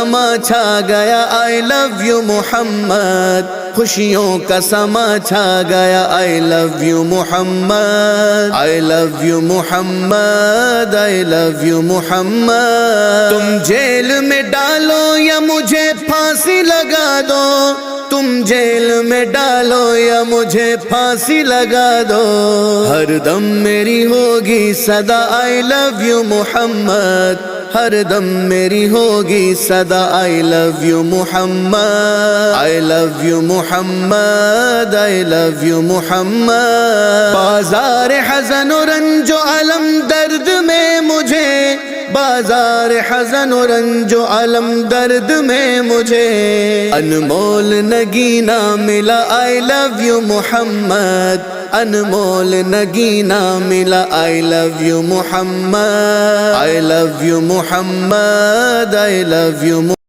समा छा गया आई लव यू मोहम्मद, खुशियों का समा छा गया I love you Muhammad, I love you Muhammad, I love you Muhammad. तुम जेल में डालो या मुझे फांसी लगा दो, तुम जेल में डालो या मुझे फांसी लगा दो, हर दम मेरी होगी सदा आई लव यू मोहम्मद, हर दम मेरी होगी सदा I love you Muhammad, I love you Muhammad, I love you Muhammad. बाजार हज़न और रंजो अलम दर्द में मुझे, बाजार हज़न और रंजो अलम दर्द में मुझे, अनमोल नगीना मिला आई लव यू मोहम्मद, अनमोल नगीना मिला I love you Muhammad, I love you Muhammad, I love you.